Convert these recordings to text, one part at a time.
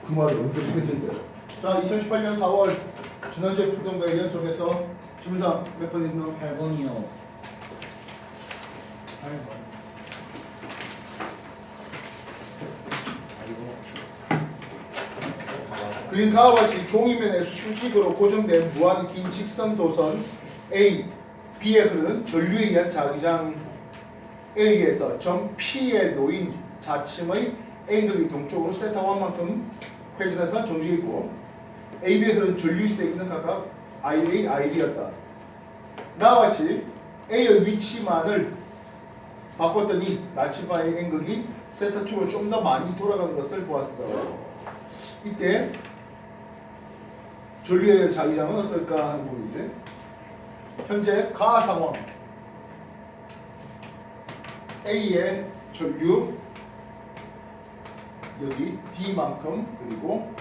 그 말을 언제 했는데. 자, 2018년 4월 지난주에 풀던 거에 연속해서 질문상 몇 번 있나? 8번이요. 8번. 그린 가와 같이 종이면에 수직으로 고정된 무한 긴 직선 도선 A, B에 흐르는 전류에 의한 자기장에 의해서 점 P에 놓인 자침의 A극이 동쪽으로 세타1만큼 회전해서 정지해 있고 AB에 흐르는 전류의 세기는 각각 IA, IB였다. 나와 같이 A의 위치만을 바꿨더니 나침반의 N극이 세타2로 좀 더 많이 돌아가는 것을 보았어. 이때 전류의 자기장은 어떨까 하는 부분이지. 현재 가 상황 A의 전류 여기 D만큼 그리고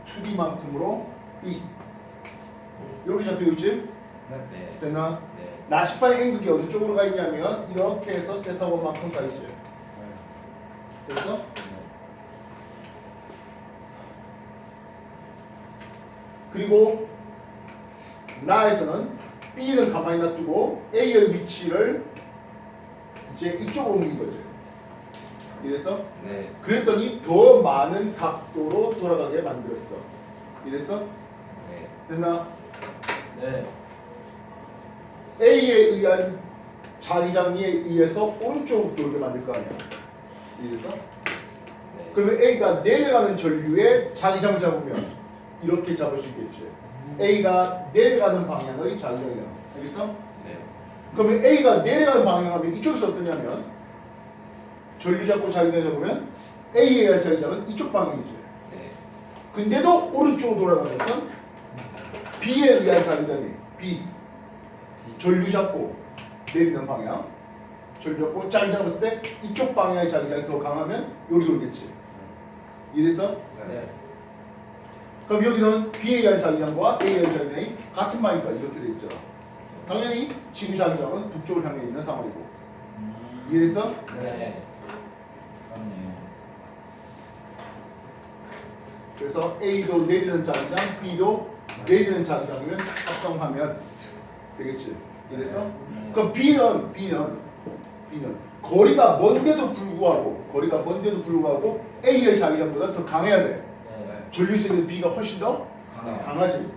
2D만큼으로 B 이렇게 잡혀있지? 네. 됐나? 네. 나침반의 N극이 어디 쪽으로 가 있냐면 이렇게 해서 세타1만큼 가 있지. 됐어? 그리고 나에서는 B는 가만히 놔두고 A의 위치를 이제 이쪽으로 옮긴 거지. 이해됐어? 네. 그랬더니 더 많은 각도로 돌아가게 만들었어. 이해됐어? 네. 됐나? 네. A에 의한 자기장에 의해서 오른쪽으로 돌게 만들 거 아니야. 이해됐어? 네. 그러면 A가 내려가는 전류의 자기장 잡으면 이렇게 잡을 수 있겠지. A가 내려가는 방향의 자기장이야. 알겠어? 네. 그러면 A가 내려가는 방향하면 이쪽에서 어떠냐면 전류 잡고 자기장 잡으면 A에 의한 자기장은 이쪽 방향이지. 네. 근데도 오른쪽으로 돌아가는 것은 B에 의한 자기장이 B. 전류 잡고 내리는 방향. 전류 잡고 자기장 잡았을 때 이쪽 방향의 자기장이 더 강하면 여기 돌겠지. 이해됐어? 네. 그럼 여기는 B에 의한 자기장과 A에 의한 자기장이 같은 방향이니까 이렇게 돼 있죠. 당연히 지구 자기장은 북쪽을 향해 있는 상황이고. 이해됐어? 네. 그렇네요. 그래서 A도 내리는 자기장, B도 내리는 자기장이면 합성하면 되겠지. 이해됐어? 네. 그럼 B는 거리가 먼데도 불구하고 A의 자기장보다 더 강해야 돼. 네. 전류세는 B가 훨씬 더 강해요. 강하지.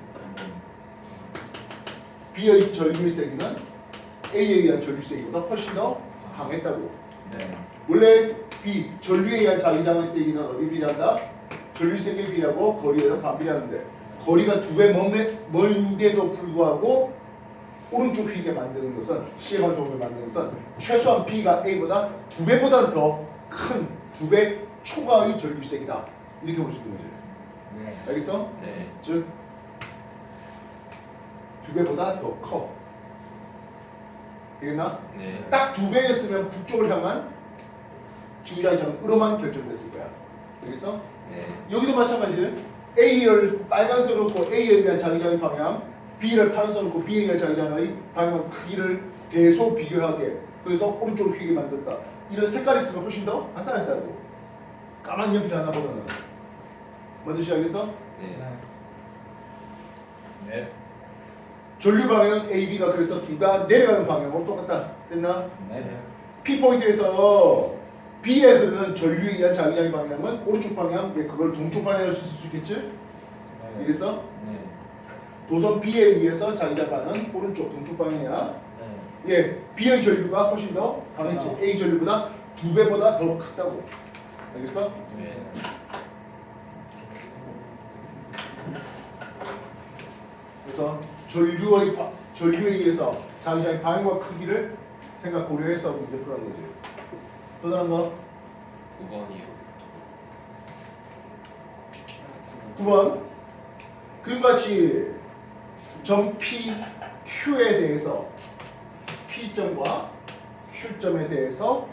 B의 전류세기는 A에 의한 전류세기보다 훨씬 더 강했다고. 네. 원래 B 전류에 의한 자기장의 세기는 어디 비례한다? 전류세기에 비례하고 거리에는 반비례하는데 거리가 2배 먼데도 불구하고 오른쪽 휘게 만드는 것은 시에만 도움을 만드는 것은 최소한 B가 A보다 2배보다 더 큰 2배 초과의 전류세기다. 이렇게 볼 수 있는 거지. 네. 알겠어? 네. 즉 2배보다 더 커. 되겠나? 네. 딱 2배였으면 북쪽을 향한 지구자기장은 으로만 결정됐을 거야. 알겠어? 네. 여기도 마찬가지. A를 빨간색으로 놓고 A에 의한 자기장의 방향, B를 파란색으로 놓고 B에 의한 자기장의 방향 크기를 대소 비교하게 그래서 오른쪽으로 휘게 만든다. 이런 색깔이 있으면 훨씬 더 간단하다고. 까만 연필 하나보다는. 뭔 뜻이 알겠어? 네. 네. 전류 방향은 A, B가 그래서 둘 다 내려가는 방향으로 똑같다. 됐나? 네. P포인트에서 B에 흐르는 전류에 의한 자기장의 방향은 오른쪽 방향, 그걸 동쪽 방향으로 쓸 수 있겠지? 이해됐어? 네. 도선 B에 의해서 자기장 방향은 오른쪽, 동쪽 방향이야. 네. 예, B의 전류가 훨씬 더 강했지. A 전류보다 2배보다 더 크다고. 알겠어? 네. 그래서 전류에 의해서 자기장의 방향과 크기를 생각 고려해서 문제 풀어는 거지. 또 다른 거? 9번이요. 9번. 그림과 같이 점 P, Q에 대해서 P점과 Q점에 대해서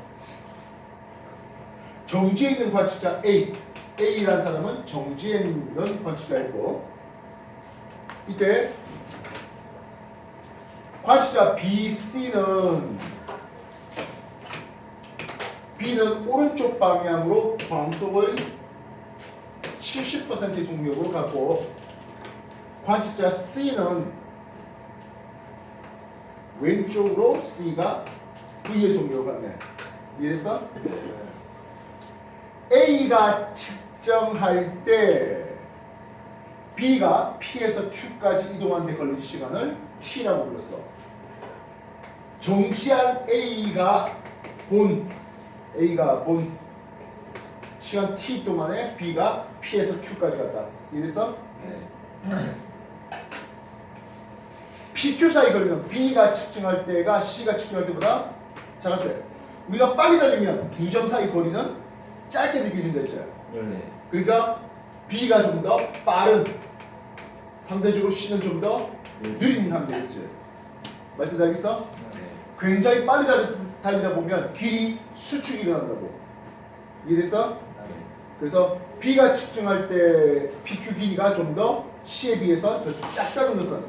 정지에 있는 관측자 A라는 사람은 정지에 있는 관측자이고 이때 관측자 BC는 B는 오른쪽 방향으로 광속의 70%의 속력으로 갖고 관측자 C는 왼쪽으로 C가 V의 속력을 갖네. 이래서 A가 측정할 때 B가 P에서 Q까지 이동하는 데 걸린 시간을 T라고 불렀어. 정지한 A가 본 시간 T 동안에 B가 P에서 Q까지 갔다. 이래서 네. PQ 사이 거리는 B가 측정할 때가 C가 측정할 때보다 작을 때. 우리가 빨리 달리면 두 점 사이 거리는 짧게 느껴진다 했죠. 네. 그러니까 B가 좀 더 빠른, 상대적으로 C는 좀 더 느린 하면 되겠지. 말뜻 알겠어? 네. 굉장히 빨리 달리다 보면 길이 수축이 일어난다고. 이래서 네. 그래서 B가 측정할 때 PQ 길이가 좀 더 C에 비해서 더 작다는 것은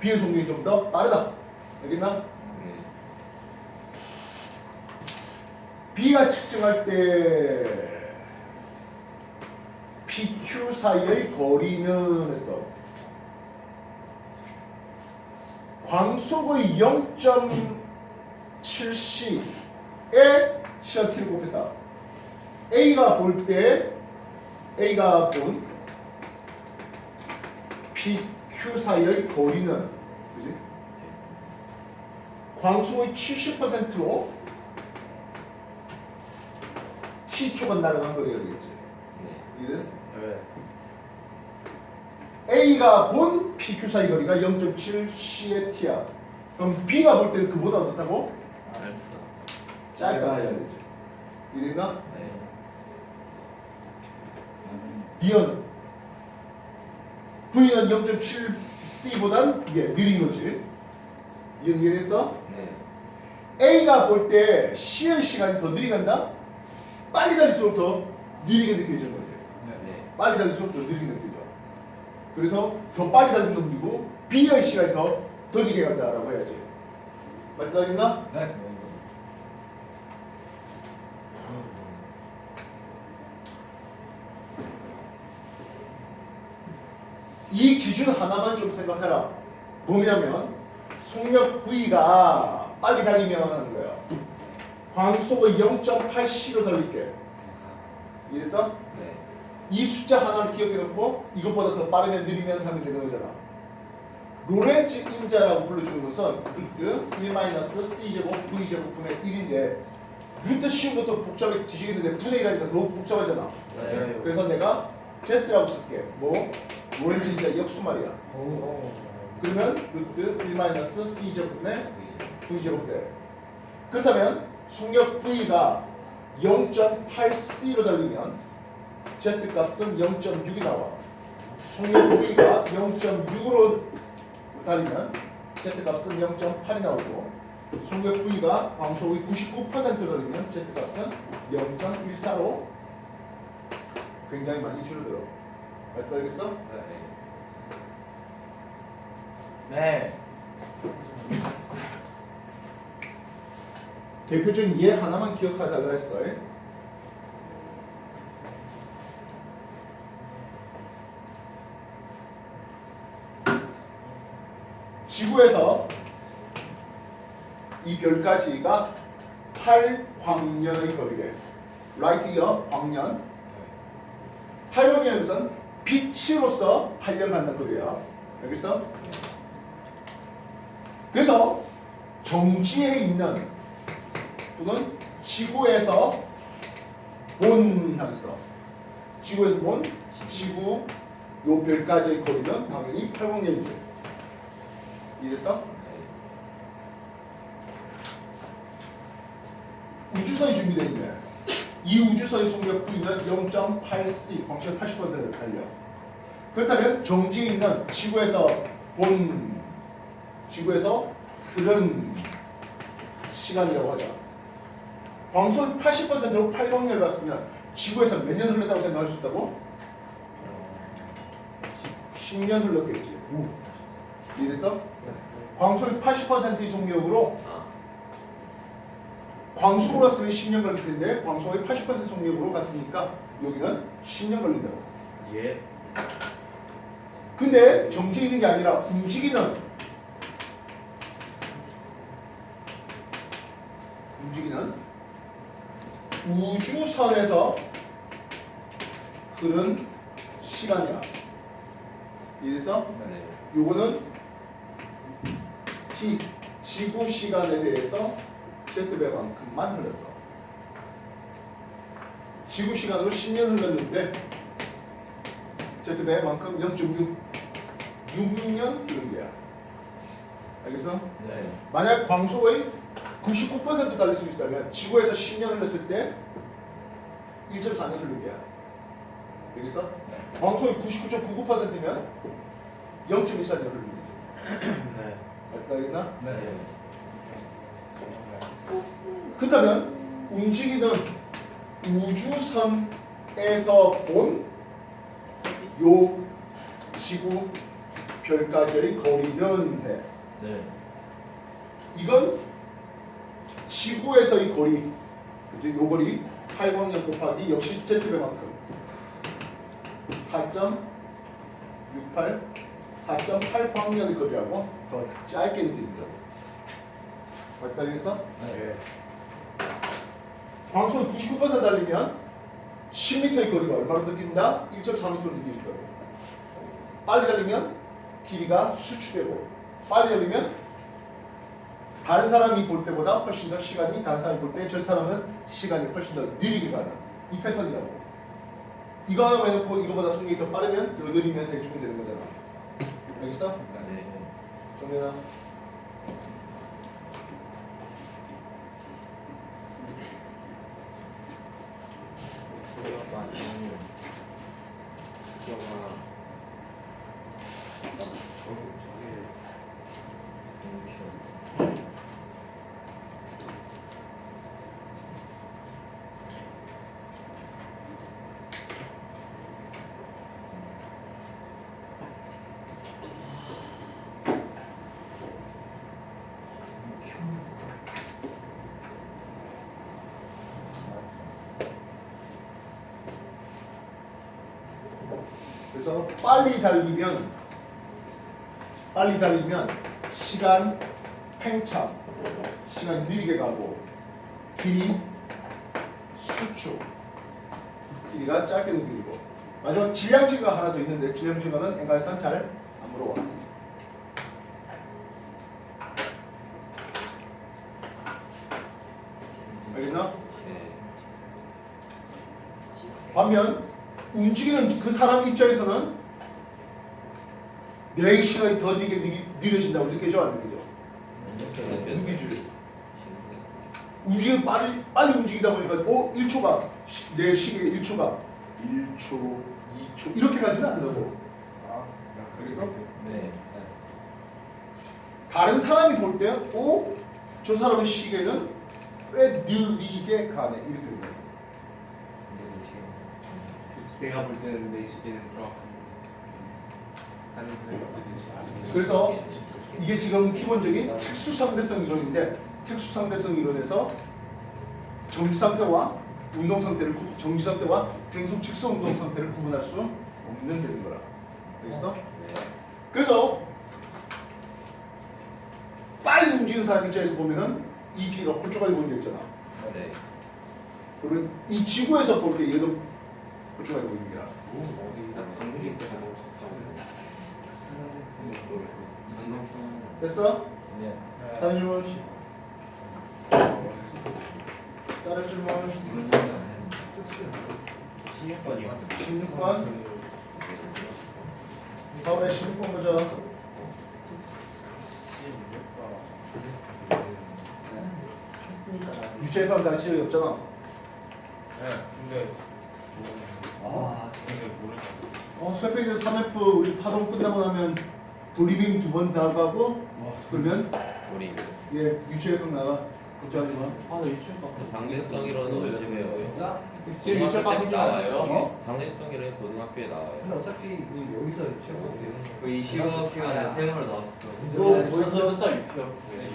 B의 속력이 좀 더 빠르다. 알겠나? 네. B가 측정할 때 PQ 사이의 거리는 했어. 광속의 0.7C에 시간 t를 곱했다. A가 본 PQ 사이의 거리는 그지? 광속의 70%로 t초가 날아간 거리가 되겠지. 네. 이해돼? 네. A가 본 PQ 사이 거리가 0.7C의 t야. 그럼 B가 볼 때는 그보다 어떻다고? 짧다 해야 되지. 이해됐나? 네. 이은 V는 0.7C보단 느린 거지. 이은 이해됐어? 네. A가 볼 때 C의 시간이 더 느리게 간다? 빨리 달릴수록 더 느리게 느껴지는 거지. 네. 빨리 달릴수록 더 느리게 느껴져. 그래서 더 빨리 달리는 놈이고 B의 시간이 더 느리게 간다라고 해야지. 맞다겠나? 네. 이 기준 하나만 좀 생각해라. 뭐냐면 속력 V가 빨리 달리면 하는 거야. 광속의 0.8C로 달릴게. 이래서 네. 이 숫자 하나를 기억해 놓고 이것보다 더 빠르면 느리면 하면 되는 거잖아. 로렌츠 인자라고 불러주는 것은 루트 1-c제곱 v제곱분의 1인데 루트 쉬운 것도 복잡하게 뒤지겠는데 분의 1하니까 더 복잡하잖아. 네. 그래서 내가 Z라고 쓸게. 뭐? 로렌츠 인자 역수 말이야. 오. 그러면 루트 1-c제곱분의 v제곱 돼. 그렇다면 속력 V가 0.8C로 달리면 Z값은 0.6이 나와. 속력 V가 0.6으로 달리면 Z값은 0.8이 나오고 속력 V가 광속의 99% 달리면 Z값은 0.14로 굉장히 많이 줄어들어. 알겠어? 네. 대표적인 예 하나만 기억하달라 했어. 지구에서 이 별까지가 8광년의 거리래. 라이트 이어 광년. 8광년은 빛으로서 8년 간다는 거리야. 알겠어? 그래서 정지에 있는 또는 지구에서 본 하겠어. 지구에서 본 지구 요 별까지의 거리는 당연히 8광년이지. 이해됐어? 우주선이 준비되어 있네. 이 우주선의 속력 V는 0.8C, 광속의 80%를 달려. 그렇다면 정지에 있는 지구에서 흐른 시간이라고 하자. 광속의 80%로 8광년을 갔으면 지구에서 몇 년 흘렀다고 생각할 수 있다고? 10년 흘렀겠지. 이래서 광속의 80%의 속력으로 광속으로 갔으면 10년 걸릴 텐데 광속의 80% 속력으로 갔으니까 여기는 10년 걸린다고. 예. 근데 정지 있는 게 아니라 움직이는 우주선에서 흐른 시간이야. 이래서 네. 요거는 T 지구 시간에 대해서 Z배만큼만 흘렀어. 지구 시간으로 10년 흘렀는데 Z배만큼 0.6년 흐른 거야. 알겠어? 네. 만약 광속의 99% 달릴 수 있다면 지구에서 10년 흘렀을 때 1.4년 흐른 거야. 알겠어? 네. 광속이 99.99%면 0.14년 흐르는 거지. 네. 알겠나? 네. 그렇다면 움직이는 우주선에서 본 요 지구 별까지의 거리는 해. 네. 이건 지구에서의 거리, 그치? 요 거리 8광년 곱하기 역시 Z배만큼 4.68, 4.8광년의 거리하고 더 짧게 느껴진다고. 맞다겠어? 네. 광속이 99% 달리면 10m의 거리가 얼마로 느낀다? 1.4m로 느껴진다고. 빨리 달리면 길이가 수축되고, 빨리 달리면 다른 사람이 볼 때보다 훨씬 더 시간이, 다른 사람이 볼 때 저 사람은 시간이 훨씬 더 느리게 가는 이 패턴이라고. 이거 하나 해놓고 이거보다 속력이 더 빠르면 더 느리면 대충 되는 거잖아. 알겠어? 네. 정면아. 그래서 빨리 달리면 시간 팽창, 시간이 느리게 가고 길이 수축, 길이가 짧게 느껴지고. 마지막 질량증가 하나 더 있는데 질량증가는 엔갈산 잘 안 물어봐. 알겠나? 네. 반면 움직이는 그 사람 입장에서는 여행 시간이 더 느려진다고 느껴져 안 느껴져? 느끼지. 움직이 빨리 움직이다 보니까 1초가 내 시계에 1초가 1초, 2초 이렇게 가지는 않는다고. 알겠어? 네. 다른 사람이 볼 때 저 사람의 시계는 꽤 느리게 가네 이렇게 된다. 내가 볼 때는 내 시계는 정확한 다른 사람들이 아닌데. 그래서 이게 지금 기본적인 특수상대성 이론인데, 특수상대성 이론에서 정지상태와 운동상태를 정지상태와 등속 직선 운동상태를 구분할 수 없는 되는 거라. 알겠어? 네. 그래서 빨리 움직이는 사람 입장에서 보면은 이 길이가 홀쭉하게 보이는 게 있잖아. 네. 그러면 이 지구에서 볼 때 얘도 홀쭉하게 보이는 게라. 방울이 자동차 됐어? 네. 다른 질문? 다른 질문? 16번이요. 16번 4월에 16번 보자. 유체감 다른 지역이 없잖아. 네. 근데 근데 모르겠어. 수행 페이지 3F 우리 파동 끝나고 나면 돌리빙 2번 다 가고 그러면 우리 예 유체감 나가. 걱정하지 마. 나 유치원 상대성 이론은 언제 배워요? 진짜? 지금 유치원 고등학교 때 나와요. 어? 상대성 이론 고등학교에 나와요. 근데 어차피 여기서 최고 되는 거. 그 20억 시간에 세모로 나왔어. 너 보였어?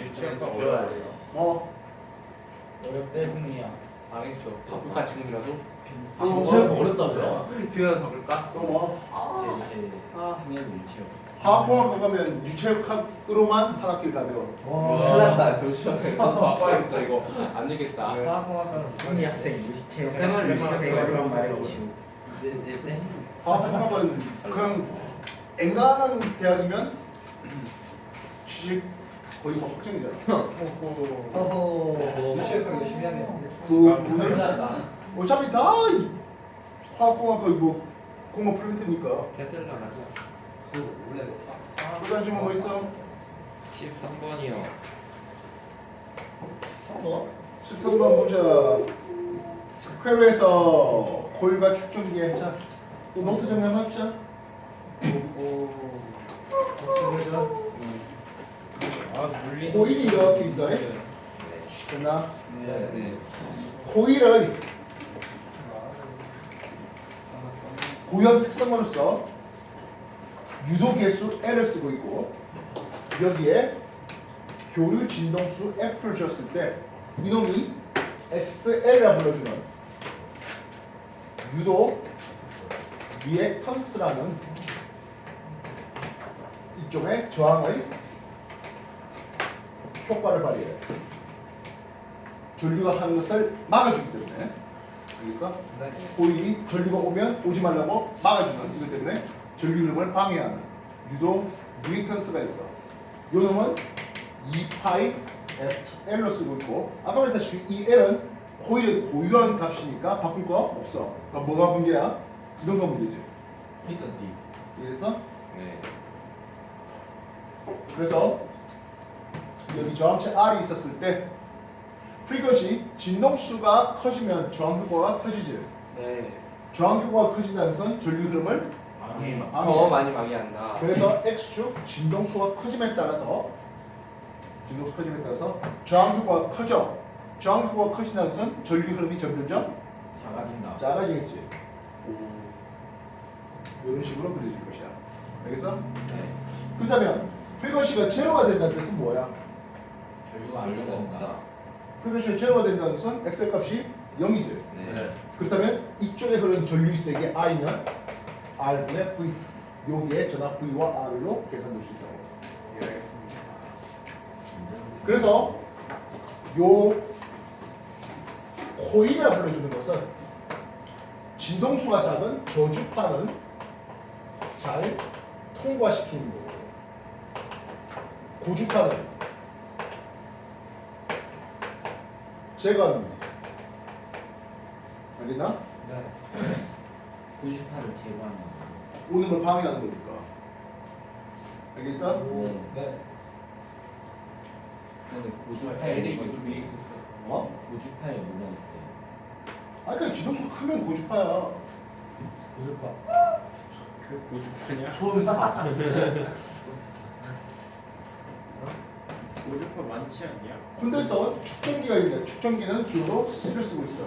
유치원 배워야 돼요. 어. 어렵대 승리야. 알겠어. 바쁘까 지금이라도. 어렵다고요? 지금 더 볼까? 또 뭐? 승리도 일치요. 화학공학 가면 유체역학으로만 한 학기를 다 배워. 큰일 났다 조심해. 바빠야겠다 이거 안 되겠다. 네. 화학공학과는 승리 학생 무식체 대만을 무식생활이란 말해주시오. 네. 화학공학은 그냥 엔간한 대학이면 취직 거의 뭐 확정이잖아. 어허 유치학과 열심히 하겠는데. 그 오늘 어차피 다 화학공학 거의 뭐 공업 프린트니까. 테슬라 하죠. 원래 그다음 질문 뭐 있어? 13번이요. 13번 보자. 퀘로에서 고유가 축전기에 자, 또 노트 정리해봅시다. 고일이 이렇게 있어. 됐나? 네. 고일을 고유한 특성으로서 유도계수 L을 쓰고 있고 여기에 교류 진동수 F를 줬을 때 이놈이 XL이라 불러주는 유도 리액턴스라는 이쪽의 저항의 효과를 발휘해요. 전류가 가는 것을 막아주기 때문에 알겠어? 고일이 전류가 오면 오지 말라고 막아주는 이것 때문에 전류 흐름을 방해하는 유도 리액턴스가 있어. 요 놈은 2파이 L로 쓰고 있고 아까 말했다시피 이 L은 고일의 고유한 값이니까 바꿀 거 없어. 그러니까 뭐가 문제야? 지동성 문제지. 이해했어? 네. 그래서 여기 저항체 R이 있었을 때 프리퀀시 진동수가 커지면 저항 효과가 커지지. 네. 저항 효과가 커진다는 것은 전류 흐름을 더 많이 방해한다. 그래서 X축 진동수가 커짐에 따라서 저항 효과가 커져. 저항 효과가 커진다는 것은 전류 흐름이 점점점 작아진다. 작아지겠지. 이런 식으로 그려질 것이야. 알겠어? 네. 그렇다면 프리퀀시가 제로가 된다는 뜻은 뭐야? 결과가 안 전류가 된다. 없다. 프리퀀시가 제로가 된다는 것은 X의 값이 0이지. 네. 그렇다면 이쪽에 흐르는 전류의 세기 I는 R분의 V 여기에 전압 V와 R로 계산될 수 있다고. 예, 알겠습니다. 그래서 요 코일이라 불러주는 것은 진동수가 작은 저주파는 잘 통과시키는 거고 고주파는 제거하는 거지. 알겠나? 네. 98을 제거하는 거. 오는 걸 방해하는 거니까. 알겠어? 네. 근데 L이 고주파에 유도 리액션스. 어? 고주파에 뭐가 있어요? 아니 그냥 진동수가 크면 고주파야. 고주파. 그 고주파냐? 존나. 고주파 많지 않냐? 콘덴서 축전기가 있는데 축전기는 기호로 C를 쓰고 있어.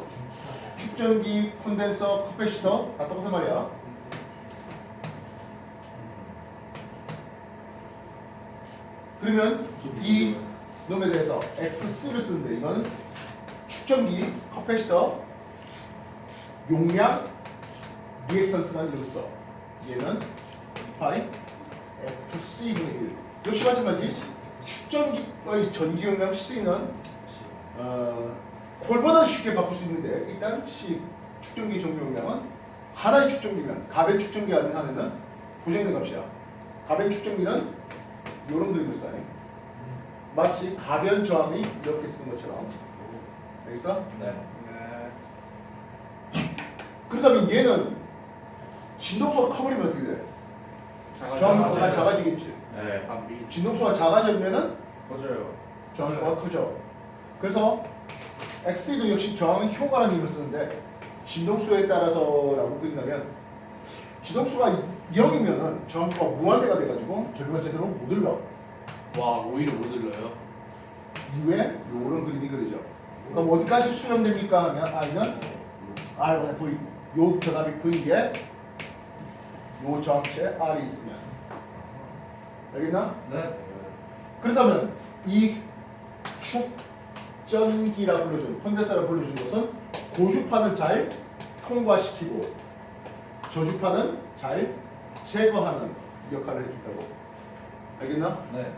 축전기, 콘덴서, 커패시터 다 똑같은 말이야. 그러면 이 놈에 대해서 XC를 쓰는데 이거는 축전기, 커패시터, 용량, 리액턴스라는 이름을 써. 얘는 2파이 FC분의 1. 역시 마찬가지. 축전기의 전기 용량 C는 콜보다 쉽게 바꿀 수 있는데 일단 C 축전기 전기 용량은 하나의 축전기면 가변 축전기 아닌 한에는 고정된 값이야. 가변 축전기는 이런 그림을 써요. 마치 가변 저항이 이렇게 쓴 것처럼. 알겠어? 네. 그렇다면 얘는 진동수가 커버리면 어떻게 돼? 저항 효과가 작아지겠지. 네, 반비. 진동수가 작아지면은 거져요. 저항 효과가 크죠. 그래서 X도 역시 저항 효과라는 이름을 쓰는데 진동수에 따라서라고 그린다면 진동수가 0이면은 저항 효과가 무한대가 돼가지고 전류가 제대로 못 흘러. 와, 오히려 못 들러요. 이후에 요런 그림이 그려져. 그럼 어디까지 수렴됩니까 하면 I는 R분의 V 요 전압이 V에 요 저항체 R이 있으면 알겠나? 네. 그렇다면 이 축전기라 불러준 콘덴서라 불러준 것은 고주파는 잘 통과시키고 저주파는 잘 제거하는 역할을 해준다고. 알겠나? 네.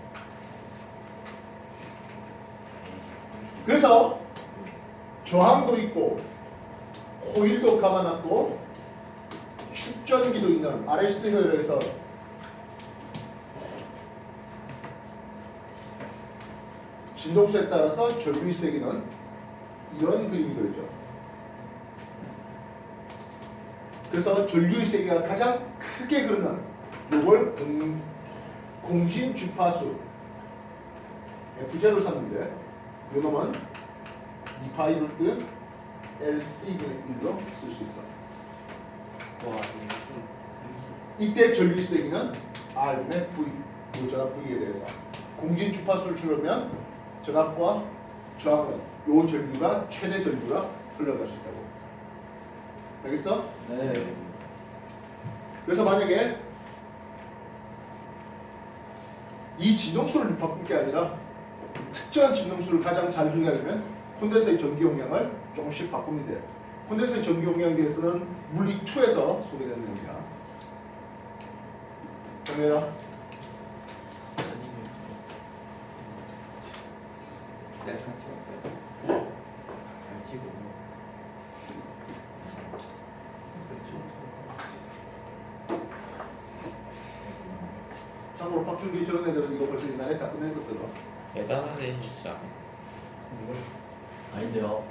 그래서 저항도 있고 코일도 감아놨고 축전기도 있는 RS 효율에서 진동수에 따라서 전류의 세기는 이런 그림이 그려져. 그래서 전류의 세기가 가장 크게 흐르는 요걸 공진 주파수 F0를 샀는데 요 놈은 2파이 루트 LC분의 1로 쓸 수 있어. 와, 이때 전류 세기는 R분의 V, 요 전압 V에 대해서 공진 주파수를 줄이면 전압과 저항은 요 전류가 최대 전류가 흘러갈 수 있다고. 알겠어? 네. 그래서 만약에 이 진동수를 바꿀 게 아니라 특정한 진동수를 가장 잘 유지하려면 콘덴서의 전기 용량을 조금씩 바꾸면 돼. 콘덴서의 전기 용량에 대해서는 물리 2에서 소개되는 내용이야. 정리해라. 셀카 찍었어요. 잘 치고. 참고로 박준기 저런 애들은 이거 벌써 옛날에 다 끝낸 것들어. 대단하네 진짜. 아닌데요.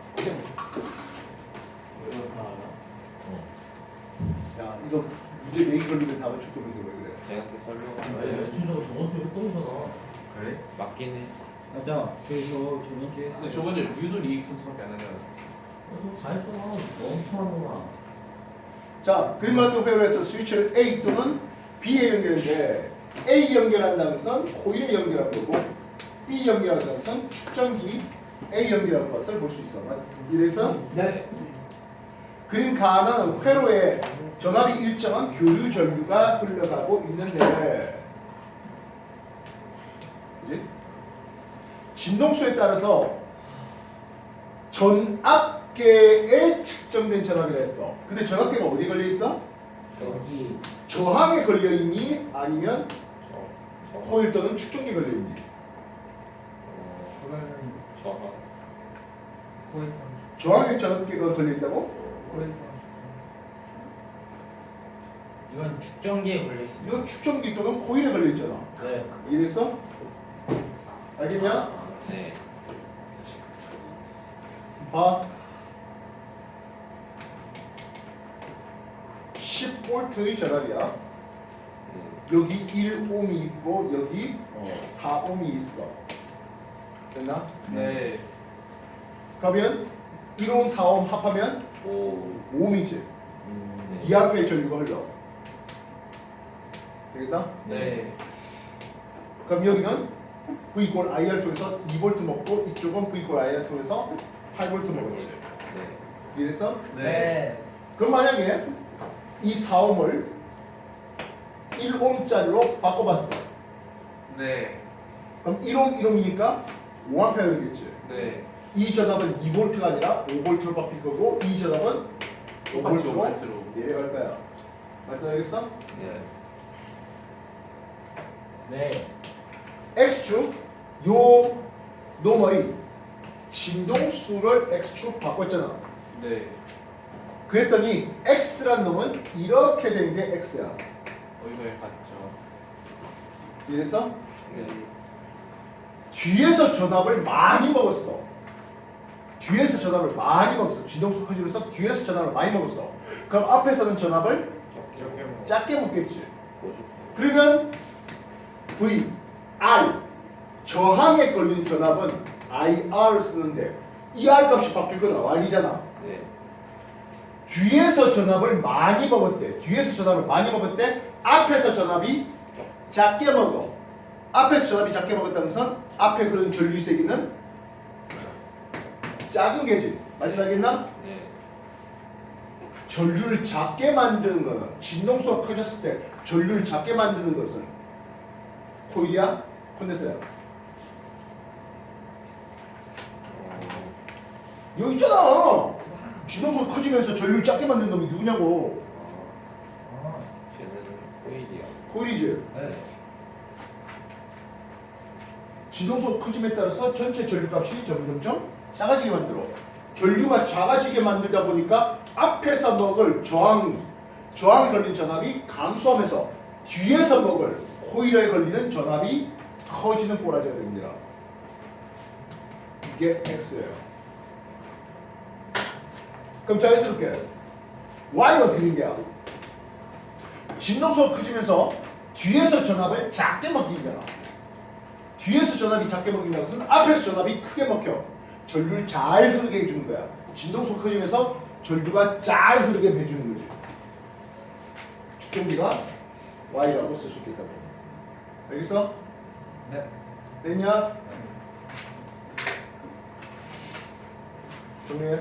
야 이거 문제 메인 걸리면 다 맞출거면서 왜 그래? 제한테 설명. 춘도 저번 주에 했던거잖아. 그래? 맞긴 해. 맞아. 그래서 저번 주에 근데 저번에 유도 이익 천수밖에 안 하잖아. 다 했잖아. 엄청 하구나. 자 그림 같은 회로에서 스위치를 A 또는 B에 연결인데 A 연결한다는 것은 코일에 연결한 거고 B 연결한다는 것은 축전기 A 연결한 것을 볼 수 있어. 이래서 네. 그림 가는 회로에 전압이 일정한 교류 전류가 흘러가고 있는데 그지? 진동수에 따라서 전압계에 측정된 전압이라 했어. 근데 전압계가 어디에 걸려 있어? 여기 저항에 걸려 있니? 아니면 저 코일 또는 축전기에 걸려 있니? 그거는 저거 코일 저항에 전압계가 걸려 있다고? 코일 이건 축전기에 걸려 있습니다. 이거 축전기 또는 코일에 걸려 있잖아. 네. 이해됐어? 알겠냐? 네. 봐. 10V의 전압이야. 네. 여기 1옴이 있고 여기 4옴이 있어. 됐나? 네. 그러면 1옴, 4옴 합하면 오. 5옴이지. 네. 이 앞에 전류가 흘러. 되겠다? 네. 그럼 여기는 V 이꼴 IR 통해서 2V 먹고 이쪽은 V 이꼴 IR 통해서 8V 먹었지. 네. 이해됐어? 네. 그럼 만약에 이 4옴을 1옴짜리로 바꿔봤어. 네. 그럼 1옴 1옴이니까 5A겠지. 네. 이 전압은 2V가 아니라 5V로 바뀔 거고 이 전압은 똑같이 5V로 5V로. 내려갈 거야. 맞춰야겠어? 네. 네. X축 요 놈의 진동수를 X축 바꿨잖아. 네. 그랬더니 X란 놈은 이렇게 된 게 X야. 어이가 같죠. 이해됐어? 네. 뒤에서 전압을 많이 먹었어. 뒤에서 전압을 많이 먹었어. 진동수 커지면서 뒤에서 전압을 많이 먹었어. 그럼 앞에서는 전압을 작게 먹겠지. 고주. 그러면 V, R 저항에 걸리는 전압은 IR 쓰는데 이 R 값이 바뀔 건 R이잖아. 네. 뒤에서 전압을 많이 먹었대. 뒤에서 전압을 많이 먹었대. 앞에서 전압이 작게 먹어. 앞에서 전압이 작게 먹었다는 것은 앞에 흐르는 전류 세기는 작은 게지. 알겠나? 네. 전류를 작게 만드는 거는 진동수가 커졌을 때 전류를 작게 만드는 것은 코일이야? 콘덴서야? 여기 있잖아. 진동수가 커지면서 전류를 작게 만든 놈이 누구냐고. 아, 쟤는 코일이야. 코일이지. 네. 진동수가 커짐에 따라서 전체 전류값이 점점점 작아지게 만들어. 전류가 작아지게 만들다 보니까 앞에서 먹을 저항이 걸린 전압이 감소하면서 뒤에서 먹을 코일에 걸리는 전압이 커지는 꼬라지가 됩니다. 이게 X예요. 그럼 자연스럽게 Y는 어떻게 된 거야? 진동수가 커지면서 뒤에서 전압을 작게 먹이잖아. 뒤에서 전압이 작게 먹인다는 것은 앞에서 전압이 크게 먹혀 전류를 잘 흐르게 해주는 거야. 진동수가 커지면서 전류가 잘 흐르게 해주는 거지. 축전기가 Y라고 쓸 수 있겠다고. 알겠어? 네. 됐냐? 정리해.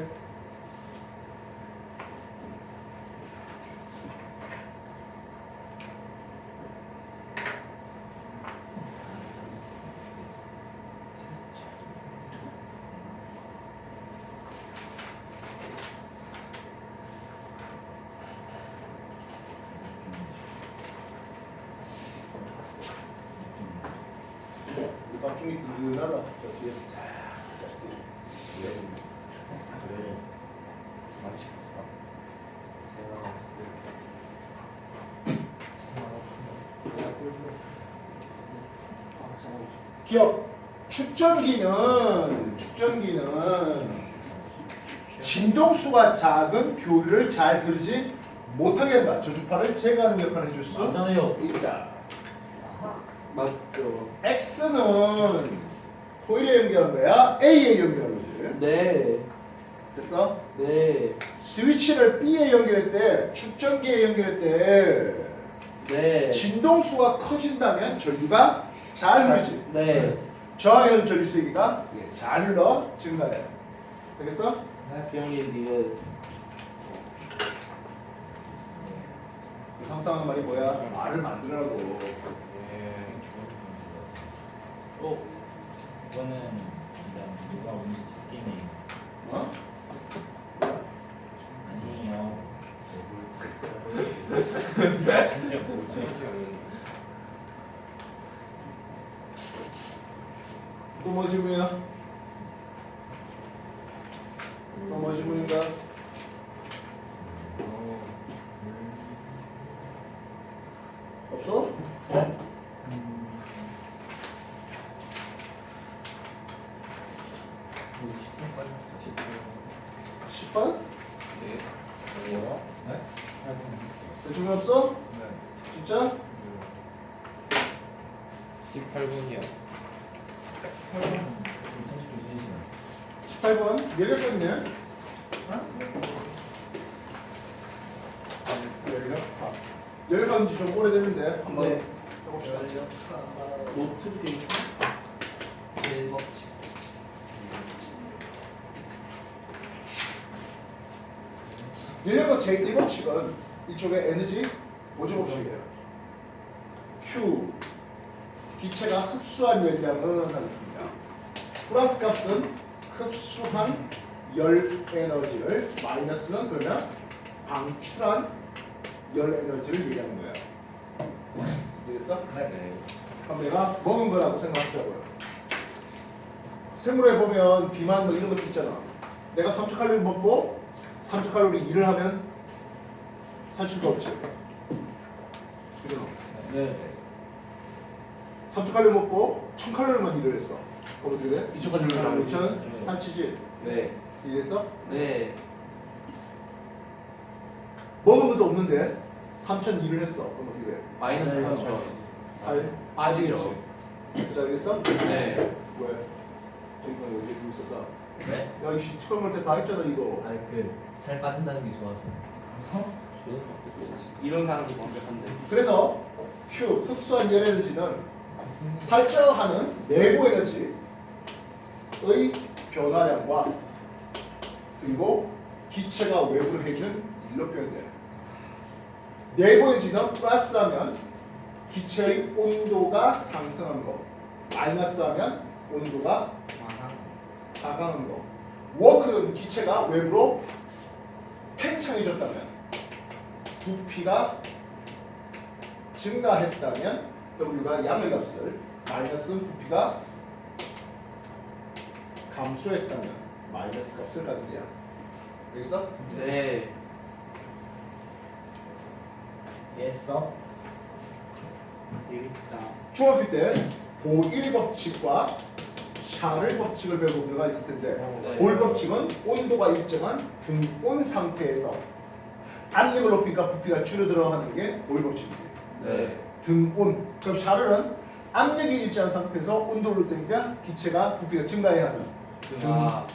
빡중이 든든하다. 저 뒤에서 왜? 마치 제가 없을 기억. 축전기는 진동수가 작은 교류를 잘 흐르지 못하게 한다. 저주파를 제거하는 역할을 해줄 수 맞아요. 있다. 맞죠. X는 코일에 연결한 거야? A에 연결한 거지. 네. 됐어? 네. 스위치를 B에 연결할 때, 축전기에 연결할 때 네. 진동수가 커진다면 전류가 잘 흐르지. 네. 저하에는 전류 세기가 잘 흘러 증가해. 되겠어? 비형님 이거 상상한 말이 뭐야? 말을 만들라고. 이거는 진짜 누가 뭔지 찾기네. 어? 아니에요. 진짜 뭐지? 또 뭐 질문이야? 또 뭐 질문인가? 없어? 10번? 네. 뭐요? 네? 대충 없어? 네. 진짜? 18분이요. 18번? 연락처 있네? 연락한 지 좀 오래됐는데 한번 네. 해봅시다. 노트 게임. 네. 연락한 제1법칙은 이쪽에 에너지 보조 법칙이에요. Q 기체가 흡수한 열량은 하겠습니다. 플러스 값은 흡수한 열 에너지를 마이너스는 그러면 방출한 열 에너지를 얘기하는 거예요. 이해됐어? 네. 그럼 내가 먹은 거라고 생각하자고요. 생물에 보면 비만 뭐 이런 것도 있잖아. 내가 3,000칼로리 먹고 3,000칼로리 일을 하면 살찔 거 없지. 그죠? 네. 3,000칼로리 먹고 1,000칼로리만 일을 했어. 그럼 어떻게 돼? 2,000칼로리. 2,000 살찌지. 네. 이해했어? 네. 먹은 것도 없는데 3,000 일을 했어. 그럼 어떻게 돼? 마이너스 네. 3천. 살 빠지겠지. 그래서 알겠어? 네. 왜? 저기 거 여기 누구 있었어? 네? 야 이씨 처음 할 때 다 했잖아 이거. 아니 그살 빠진다는 게 좋아서. 이런 사람이 완벽한데. 그래서 Q 흡수한 열 에너지는 살쪄하는 내부 에너지의 변화량과 그리고 기체가 외부로 해준 일로 표현돼. 내부 에너지는 플러스하면 기체의 온도가 상승하는 거, 마이너스하면 온도가 하강하는 거. 워크는 기체가 외부로 팽창해졌다면 부피가 증가했다면 W가 양의 값을 마이너스 부피가 감소했다면 마이너스 값을 갖는 거야. 여기서 네. 예서. 재밌다. 중학교 때 보일 법칙과 샤를 법칙을 배우고 우리가 있을 텐데 네. 보일 법칙은 온도가 일정한 등온 상태에서 압력을 높이니까 부피가 줄어들어 하는 게 보일 법칙이에요. 네. 등온. 그럼 샤르는 압력이 일정한 상태에서 온도를 높이니까 기체가 부피가 증가해야 하는 아.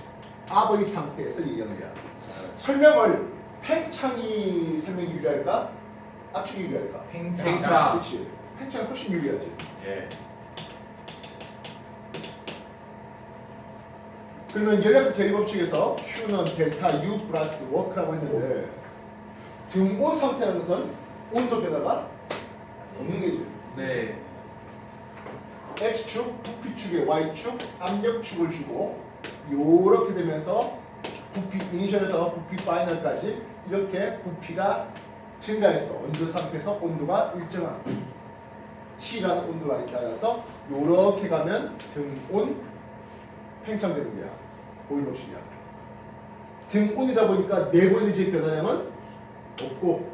압의 상태에서 얘기하는 거야. 설명을 팽창이 설명이 유리할까? 압축이 유리할까? 팽창. 팽창. 그렇지. 팽창이 훨씬 유리하지. 예. 그러면 연력학 제2법칙에서 Q는 델타 U 플러스 워크라고 했는데 등온 상태라는 것은 온도 변화가 없는 거지. 네. X축, 부피축에 Y축, 압력축을 주고 요렇게 되면서 부피 이니셜에서 부피 파이널까지 이렇게 부피가 증가했어. 온도 상태에서 온도가 일정한 T라는 온도가 따라서 요렇게 가면 등온 팽창되는 거야. 보일 법칙이야. 등온이다 보니까 내부 에너지의 변화량은 없고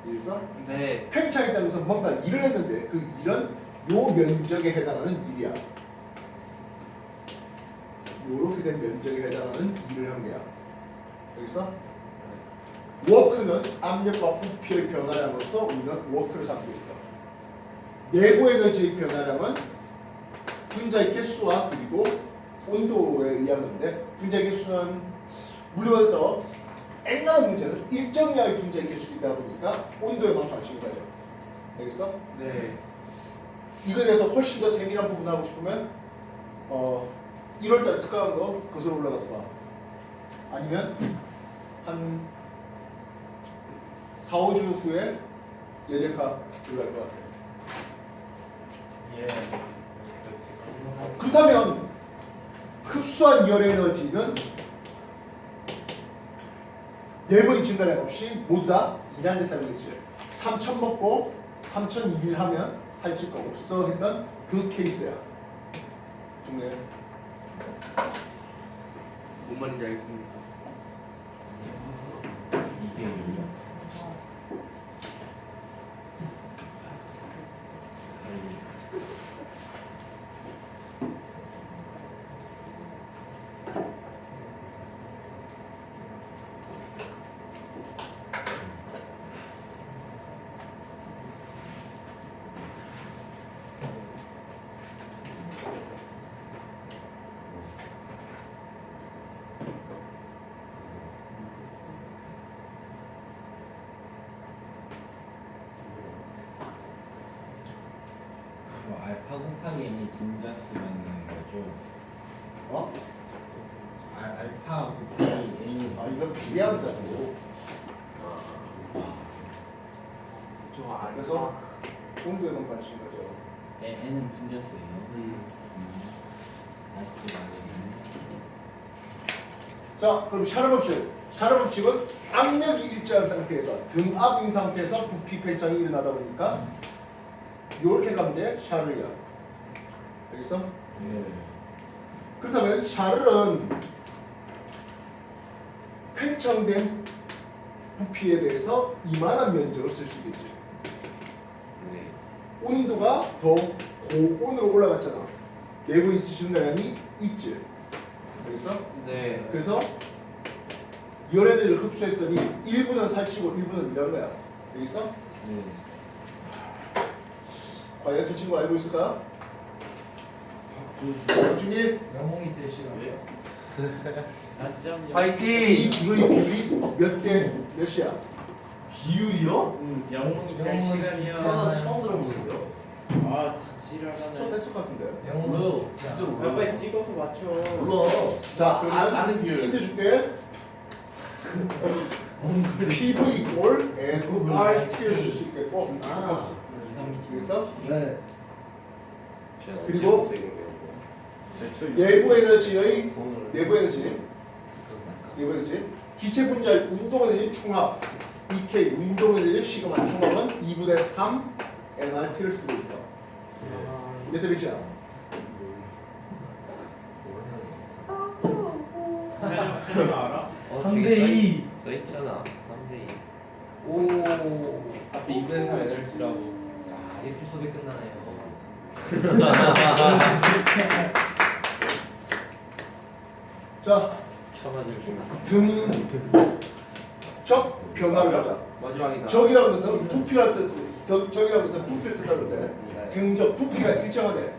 그래서 네. 팽창했다는 것은 뭔가 일을 했는데 그 일은 요 면적에 해당하는 일이야. 요렇게 된 면적에 해당하는 일을 한 거야. 여기서 워크는 압력과 부피의 변화량으로서 우리는 워크를 삼고 있어. 내부 에너지의 변화량은 분자의 개수와 그리고 온도에 의한 건데 분자의 개수는 물리원에서 N라는 문제는 일정량의 분자의 개수이다 보니까 온도에만 관심이 가죠. 알겠어? 네. 이거에 대해서 훨씬 더 세밀한 부분 하고 싶으면 1월달에 특강한 거 그것으로 올라가서 봐. 아니면 한 4, 5주 후에 연력학 들어갈 것 같아. 예. 그렇다면 흡수한 열 에너지는 내부인 증가량 없이 모두 다 일하는 데 사용됐지. 3,000 먹고 3,000 일하면 살찔 거 없어 했던 그 케이스야. 중요해. 뭔 말인지 알겠습니다. 이게 유리야. 알파 곱하기 n이 분자수라는 거죠. 어? 알파 곱하기 n이 아 이건 비례한다고. 저 안. 그래서 온도에만 관심 가죠. n은 분자수예요. 아직도 말이네. 자 그럼 샤르 법칙. 샤르 법칙은 압력이 일정한 상태에서 등압인 상태에서 부피 팽창이 일어나다 보니까 요렇게 가면 돼. 샤르야. 알겠어? 예. 그렇다면 샤르는 팽창된 부피에 대해서 이만한 면적을 쓸 수 있겠지. 네. 온도가 더 고온으로 올라갔잖아. 내부의 증가량이 있지. 알겠어? 네. 그래서 열에너지를 흡수했더니 일부는 살찌고 일부는 일한 거야. 알겠어? 네. 과연 저 친구 알고 있을까? 박준이 영웅이 될 시간. 다시 한번. 이 파이팅! 비율이 몇 대 몇이야? 비율이요? 영웅이 될 영웅이 시간이요. 태어나서 처음 들어보세요. 아, 수업 지랄하네. 했을 것 같은데. 영웅. 진짜 야, 빨리 찍어서 맞춰. 몰라. 자 그러면 아는 비율. 힌트 줄게. PV 골 NRT를 쓸 수 있겠고. 아. 알겠어? 네. 제가 그리고 언제부터 이걸 배웠고. 내부 에너지의 내부 에너지 기체 분자의 운동에 대한 총합 EK 운동에 대한 시그마 총합은 2분의 3 nRt를 쓰고 있어. 몇 대 몇이야? 새로 알아? 3대2. 써있잖아. 3대2. 오 앞에 2분의 3 에너지라고. 야, 에피소드 끝나네요. 자, 참아줄 줄. 등적 변화를 하자. 마지막이다. 적이라는 것은 부피를 적이라는 것은 부피를 뜻하는데 등적 부피가 일정하대.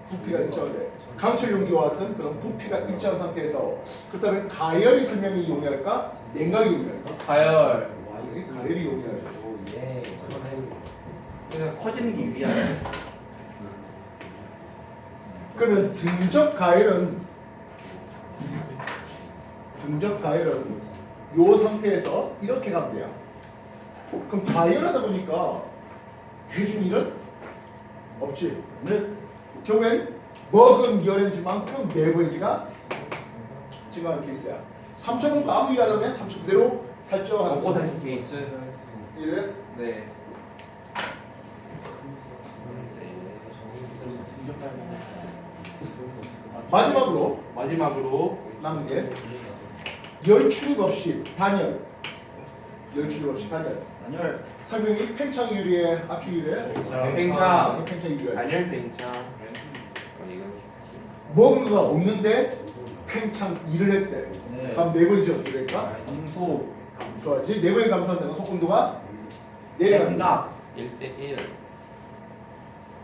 부피가 일정하대. 강철 용기와 같은 그런 부피가 일정한 상태에서 그렇다면 가열이 설명이 용이할까? 냉각이 용이할까? 가열. 아니, 가열이 용이할까? 예. 그냥 커지는 게 유리하네. 그러면 등적 가열은 요 상태에서 이렇게 가면 돼요. 그럼 가열하다 보니까 해준 일은 없지. 네. 결국엔 먹은 열엔지만큼 내부엔지가 증가하는 케이스야. 3천 원 아무 일 안 하면 3천 그대로 살쪄하는 먹고 사신 케이스. 이래? 네. 마지막으로 남은 게 열 출입 없이 단열. 열 출입 없이 단열. 단열. 설명이 팽창 유리의 압축 유리의 팽창. 팽창 유리의 단열 팽창. 이건 먹은 거가 없는데 팽창 일을 했대. 네. 그럼 내부엔지 어떻게 될까? 감소. 좋아지. 내부엔 감소한다는 건 속온도가 내려간다. 1대1.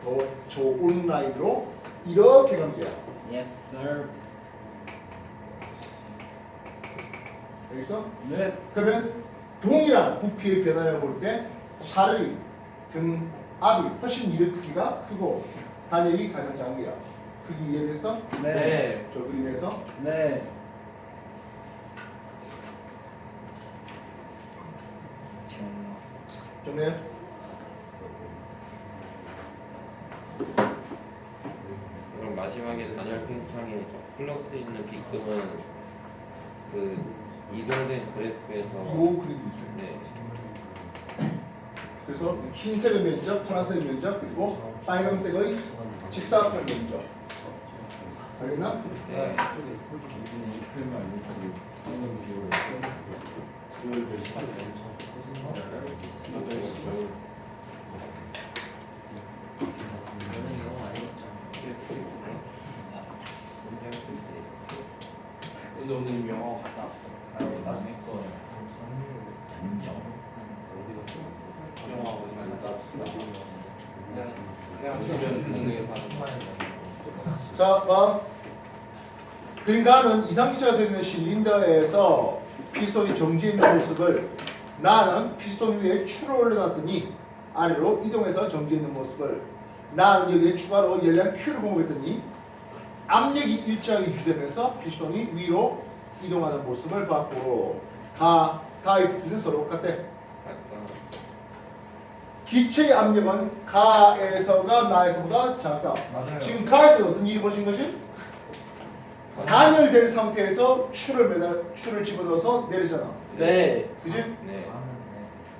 더 좋은 라인으로 이렇게 갑니다. Yes, sir. 여기서 네. 그러면 동일한 부피의 변화를 볼 때 샤르리 등 압이 훨씬 이를 크기가 크고 단열이 가장 작은 거야. 크기 이해돼서 네. 네. 저 그림에서 네. 정리해. 그럼 마지막에 단열 팽창에 플러스 있는 B급은 그 이동된 그래프에서 요 그림이죠. 네. 그래서 흰색의 면적, 파란색의 면적 그리고 빨간색의 직사각형 면적. 알겠나? 네. 근데 오늘 영어 갔다 왔어. 나중에 거. 영어 어디 갔다 왔어? 그냥 주변 동네에 사는. 자, 봐. 그러니까는 이상기차가 되는 실린더에서 피스톤이 정지해 있는 모습을 나는 피스톤 위에 추를 올려놨더니 아래로 이동해서 정지해 있는 모습을 나는 여기에 추가로 열량 Q를 공급했더니 압력이 일정하게 유지되면서 피스톤이 위로 이동하는 모습을 봤고 가의 부피는 서로 같대. 기체의 압력은 가에서가 나에서보다 작다. 맞아요. 지금 가에서 어떤 일이 벌어진 거지? 단열된 상태에서 추를 집어넣어서 내리잖아. 네. 그지? 네.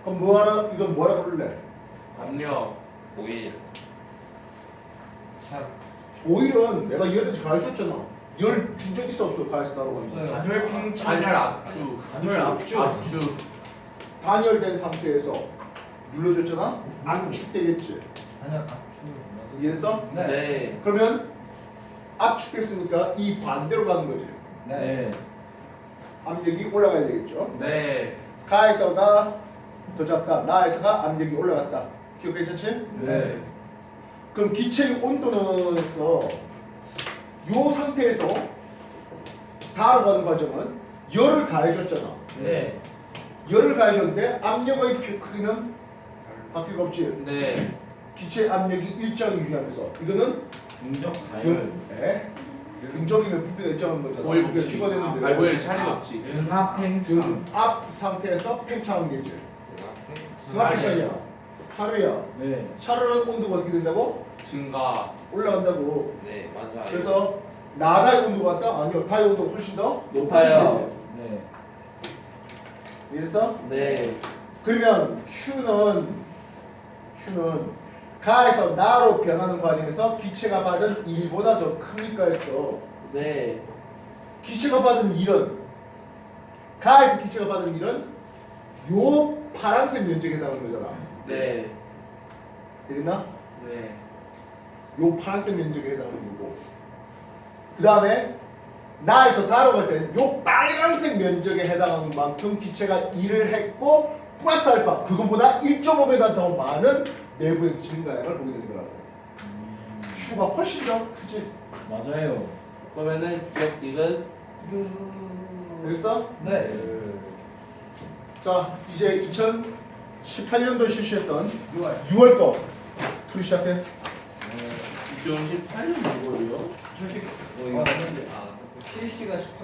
그럼 뭐하라? 이건 뭐라 부를래? 압력. 5일. 오일은 내가 열을 가해줬잖아. 열 준 적 있어 없어? 가에서 나로 가는 거. 단열 팽창. 단열 압축. 단열 압축. 압축. 단열된 상태에서 눌러줬잖아. 압축되겠지. 단열 압축. 이해했어? 네. 네. 그러면 압축됐으니까 이 반대로 가는 거지. 네. 압력이 올라가야 되겠죠. 네. 가에서가 더 작다. 나에서가 압력이 올라갔다. 기억 괜찮지? 네. 그럼 기체의 온도는서 요 상태에서 다로 가는 과정은 열을 가해줬잖아. 네. 열을 가해줬는데 압력의 크기는 바뀔 거 없지. 네. 기체 압력이 일정히 유지하면서 이거는 중적 가열. 네. 등적이면 부피가 일정한 거잖아. 오일 부피가 없지. 추가되는데 발보일 차례가 없지. 등압 팽창. 등압 상태에서 팽창하는 게지. 팽창. 등압 팽창이야. 샤르야. 네. 샤르는 온도가 어떻게 된다고? 증가. 올라간다고. 네, 맞아요. 그래서 나다의 온도가 같다? 아니요. 다의 온도가 훨씬 더 높아요. 네. 이랬어? 네. 그러면 Q는 가에서 나로 변하는 과정에서 기체가 받은 1보다 더 크니까 했어. 네. 기체가 받은 1은 가에서 기체가 받은 1은 요 파란색 면적에 해당하는 거잖아. 네. 되겠나? 네. 요 파란색 면적에 해당하는 거고. 그 다음에 나에서 다로 갈 때는 요 빨간색 면적에 해당하는 만큼 기체가 1을 했고 플러스 알파 그거보다 1.5배나 더 많은 내부의 증가량을 보게 되는 거라고. Q가 훨씬 더 크지. 맞아요. 그러면은 기억 딜은 됐어? 네. 자 이제 2018년도 실시했던 6월. 6월 거 풀이 시작해. 2018년 뭐예요? 솔직히. 아, 실시가 18년.